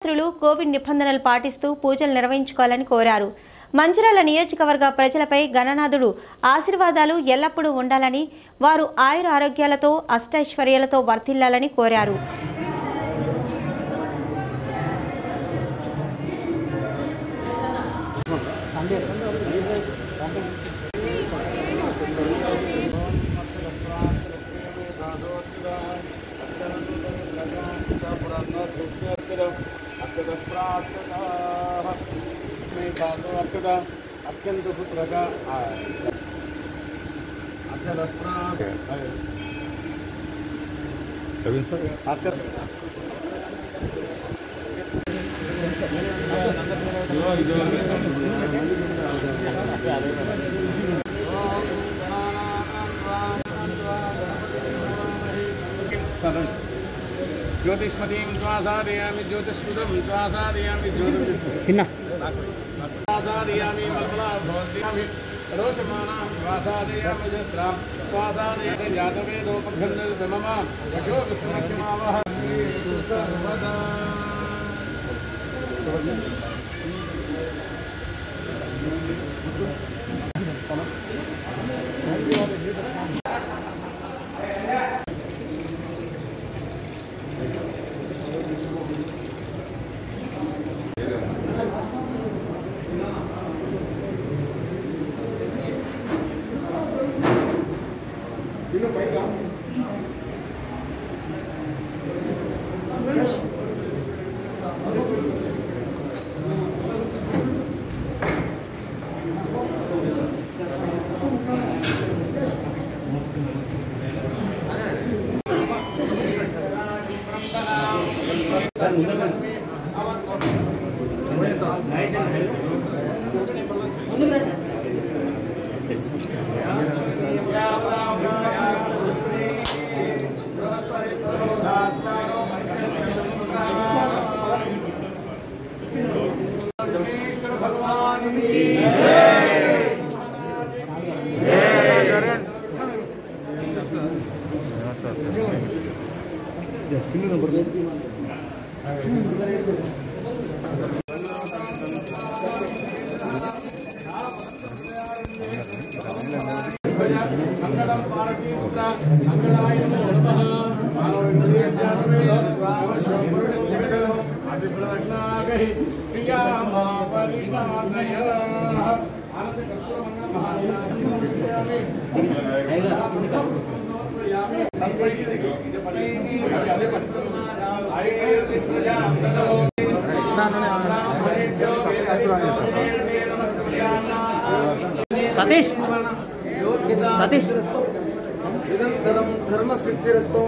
భక్తులు కోవిడ్ నిబంధనలు పాటిస్తూ పూజలు నిర్వహించుకోవాలని కోరారు. మంచిర్యాల నియోజకవర్గ ప్రజలపై గణనాథుడు ఆశీర్వాదాలు ఎల్లప్పుడూ ఉండాలని, వారు ఆయుర ఆరోగ్యాలతో అష్టైశ్వర్యాలతో వర్ధిల్లాలని కోరారు. अत्यंत पुत्र का ज्योतिष्मतीं द्वासादयामि ज्योतिष्मदं द्वासादयामि ज्योतिष्मदयामि मलमलाभवद्यामि रोचमानां द्वासादयामि जस्रां द्वासादयामि जातवेदोपघ्नल् मम वशो विस्मृत्यमावह सर्वदा सतीश निरंतरम धर्म सिद्धिरस्तु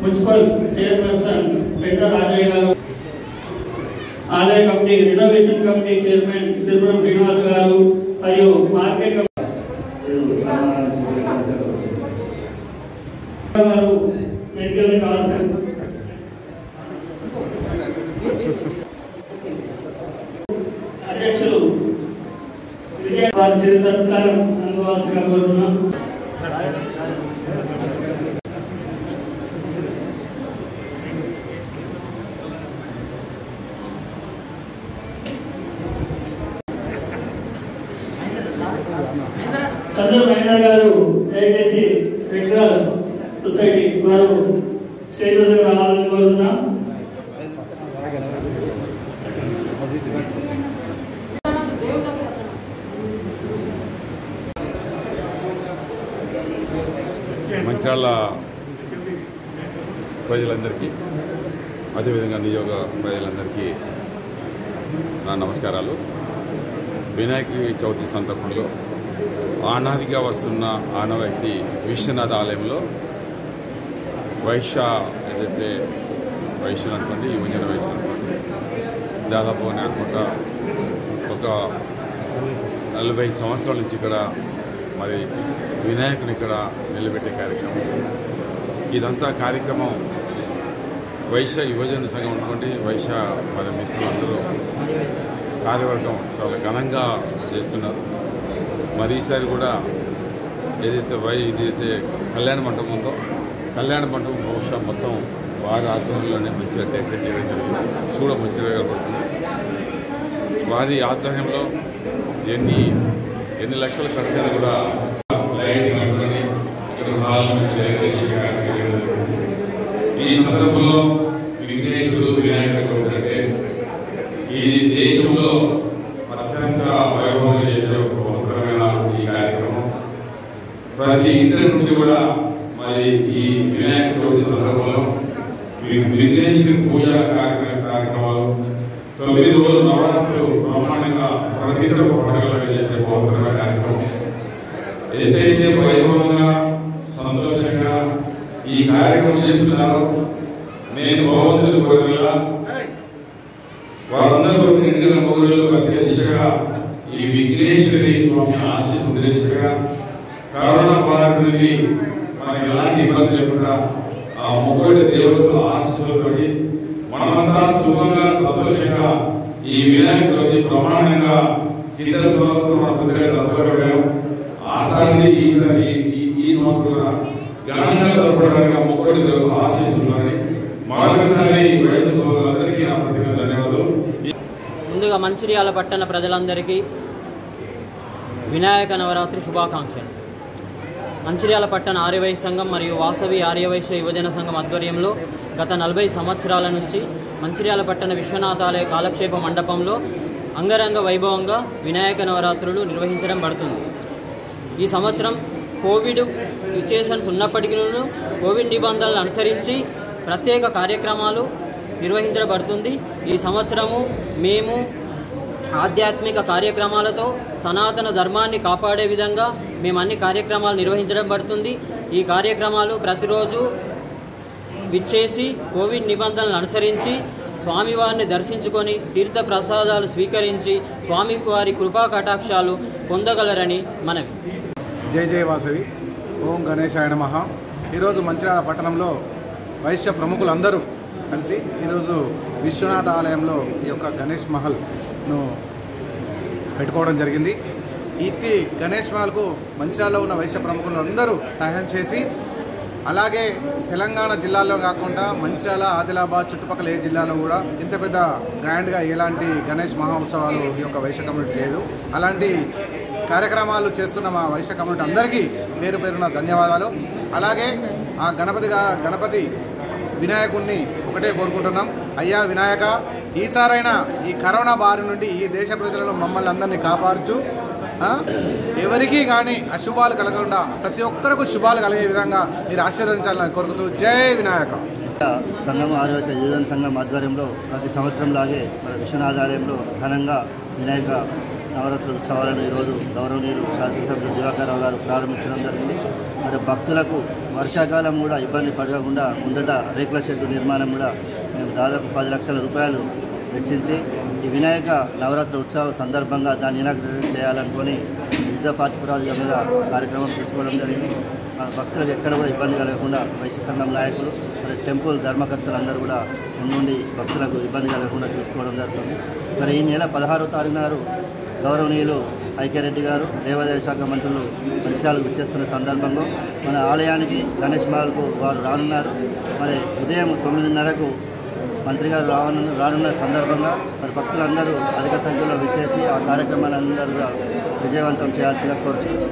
మున్సిపల్ చైర్పర్సన్ పెద్ద రాజయ్య గారు, ఆలయ committee renovation committee chairman Siripuram Srinivas గారు మరియు మార్కెట్ గారు మెడికల్ కౌన్సిల్ అధ్యక్షులు వారి చిరు సత్కారం అందువాసంగా కోరుతున్నాం. సందర్ మైనర్ గారు దయచేసి రెడ్ క్రాస్ సొసైటీ వారు స్టేజ్ వద్దకు రావాలని కోరుతున్నాం. మంచిర్యాల ప్రజలందరికీ అదేవిధంగా నియోజక ప్రజలందరికీ నా నమస్కారాలు. వినాయక చవితి సందర్భంలో ఆనాదిగా వస్తున్న ఆనవాయితీ విశ్వనాథ ఆలయంలో ఏదైతే వైశ్యులు అనుకోండి, యువజన వైశ్యులు అనుకోండి, దాదాపు నేను అనుకుంటా ఒక 45 సంవత్సరాల నుంచి ఇక్కడ మరి వినాయకుని ఇక్కడ నిలబెట్టే కార్యక్రమం. ఇదంతా కార్యక్రమం వైశ్య యువజన సంఘం అనుకోండి, వైశ్య మరి మిత్రులందరూ కార్యవర్గం చాలా ఘనంగా చేస్తున్నారు. మరి ఈసారి కూడా ఏదైతే కళ్యాణ మండపం ఉందో కళ్యాణ మండపం బహుశా మొత్తం వారి ఆధ్వర్యంలోనే మంచిగా డెకరేట్ చేయడం జరిగింది. మంచిగా కనబడుతుంది. వారి ఆధ్వర్యంలో ఎన్ని లక్షల ఖర్చైనా కూడా లైటింగ్ అనుకుని ఇక్కడ హాల్ నుంచి డెకరేట్ చేసే కార్యక్రమం జరుగుతుంది. ఈ సందర్భంలో విఘ్నేశ్వరుడు వినాయక చవితి అంటే ఇది దేశంలో అత్యంత వైభవంగా చేసే ఒక మహత్తరమైన ఈ కార్యక్రమం. ప్రతి ఇంటి నుండి కూడా మరి ఈ వినాయక చవితి సందర్భంలో విఘ్నేశ్వరి పూజ కార్యక్రమాలు 9 రోజులు నవరాత్రులు బ్రహ్మాండంగా ప్రతి ఇంటి ఒక పండుగలాగా చేసే మహత్తరమైన కార్యక్రమం. ఎంతైతే వైభవంగా సంతోషంగా ఈ కార్యక్రమం చేస్తున్నారో నేను భగవంతుని కోరికలా వారందరూ నిండుగా మొగుళ్ళు బతికే దిశగా ఈ విఘ్నేశ్వరి స్వామి ఆశీస్సులు దిశగా కరోనా బారి నుండి మనకి ఎలాంటి ఇబ్బంది లేకుండా ఆ మొగుడి దేవతల ఆశీస్సులతోటి మనమంతా సుఖంగా సంతోషంగా ఈ వినాయక చవితి బ్రహ్మాండంగా కింద సంవత్సరం మన పెద్దగా జరుపుకోవడం ఆసాన్ని ఈ సంవత్సరం కూడా ఘనంగా జరపడానికి ఆ మొగుడి దేవతల ఆశీస్సులని మరొకసారి వైశ్య సోదరులందరికీ నా ప్రత్యేక ధన్యవాదాలు. ముందుగా మంచిర్యాల పట్టణ ప్రజలందరికీ వినాయక నవరాత్రి శుభాకాంక్షలు. మంచిర్యాల పట్టణ ఆర్యవైశ్య సంఘం మరియు వాసవి ఆర్యవైశ్య యువజన సంఘం ఆధ్వర్యంలో గత 40 సంవత్సరాల నుంచి మంచిర్యాల పట్టణ విశ్వనాథాలయ కాలక్షేప మండపంలో అంగరంగ వైభవంగా వినాయక నవరాత్రులు నిర్వహించడం పడుతుంది. ఈ సంవత్సరం కోవిడ్ సిచ్యుయేషన్స్ ఉన్నప్పటికీ కోవిడ్ నిబంధనలు అనుసరించి ప్రత్యేక కార్యక్రమాలు నిర్వహించబడుతుంది. ఈ సంవత్సరము మేము ఆధ్యాత్మిక కార్యక్రమాలతో సనాతన ధర్మాన్ని కాపాడే విధంగా మేము అన్ని కార్యక్రమాలు నిర్వహించడం పడుతుంది. ఈ కార్యక్రమాలు ప్రతిరోజు విచ్చేసి కోవిడ్ నిబంధనలను అనుసరించి స్వామివారిని దర్శించుకొని తీర్థ ప్రసాదాలు స్వీకరించి స్వామివారి కృపా కటాక్షాలు పొందగలరని మనవి. జై జై వాసవి. ఓం గణేశాయ నమః. ఈరోజు మంచిర్యాల పట్టణంలో వైశ్య ప్రముఖులందరూ కలిసి ఈరోజు విశ్వనాథ ఆలయంలో ఈ యొక్క గణేష్ మహల్ను పెట్టుకోవడం జరిగింది. ఇట్టి గణేష్ మహల్కు మంచిర్యాలలో ఉన్న వైశ్య ప్రముఖులు అందరూ సహాయం చేసి, అలాగే తెలంగాణ జిల్లాల్లో కాకుండా మంచిర్యాల, ఆదిలాబాద్ చుట్టుపక్కల ఏ జిల్లాలో కూడా ఇంత పెద్ద గ్రాండ్గా ఎలాంటి గణేష్ మహోత్సవాలు ఈ యొక్క వైశ్య కమ్యూనిటీ చేయదు. అలాంటి కార్యక్రమాలు చేస్తున్న మా వైశ్య కమ్యూనిటీ అందరికీ పేరు పేరున ధన్యవాదాలు. అలాగే ఆ గణపతి వినాయకుడిని ఒకటే కోరుకుంటున్నాం. అయ్యా వినాయక, ఈసారైనా ఈ కరోనా బారి నుండి ఈ దేశ ప్రజలను మమ్మల్ని అందరినీ కాపాడుచు, ఎవరికీ కానీ అశుభాలు కలగకుండా ప్రతి ఒక్కరికి శుభాలు కలిగే విధంగా మీరు ఆశీర్వదించాలని కోరుకుతూ జై వినాయక. సంఘం ఆర్యవైశ్య యువజన సంఘం ఆధ్వర్యంలో ప్రతి సంవత్సరం లాగే మన విశ్వనాథాలయంలో ఘనంగా వినాయక నవరాత్రి ఉత్సవాలను ఈరోజు గౌరవనీయులు శాసనసభ్యులు దివాకర్రావు గారు ప్రారంభించడం జరిగింది. మరి భక్తులకు వర్షాకాలం కూడా ఇబ్బంది పడకుండా ముందట రేకుల షెడ్డు నిర్మాణం కూడా మేము దాదాపు 10 లక్షల రూపాయలు వెచ్చించి ఈ వినాయక నవరాత్రి ఉత్సవం సందర్భంగా దాన్ని ఇనాగ్రేట్ చేయాలనుకొని యుద్ధ ప్రాతిపదిక మీద కార్యక్రమం తీసుకోవడం జరిగింది. భక్తులకు ఎక్కడ కూడా ఇబ్బంది కలగకుండా వైశ్య సంఘం నాయకులు మరి టెంపుల్ ధర్మకర్తలు అందరూ కూడా ముందుండి భక్తులకు ఇబ్బంది కలగకుండా చూసుకోవడం జరుగుతుంది. మరి ఈ నెల 16వ తారీఖు నాడు గౌరవనీయులు ఐక్యరెడ్డి గారు దేవాదాయ శాఖ మంత్రులు మంచిర్యాలకు విచ్చేస్తున్న సందర్భంలో మన ఆలయానికి గణేష్ మహల్కు వారు రానున్నారు. మరి ఉదయం 9:30కు మంత్రి గారు రానున్న సందర్భంగా మరి భక్తులందరూ అధిక సంఖ్యలో విచ్చేసి ఆ కార్యక్రమాలందరూ విజయవంతం చేయాల్సిగా కోరుతున్నాను.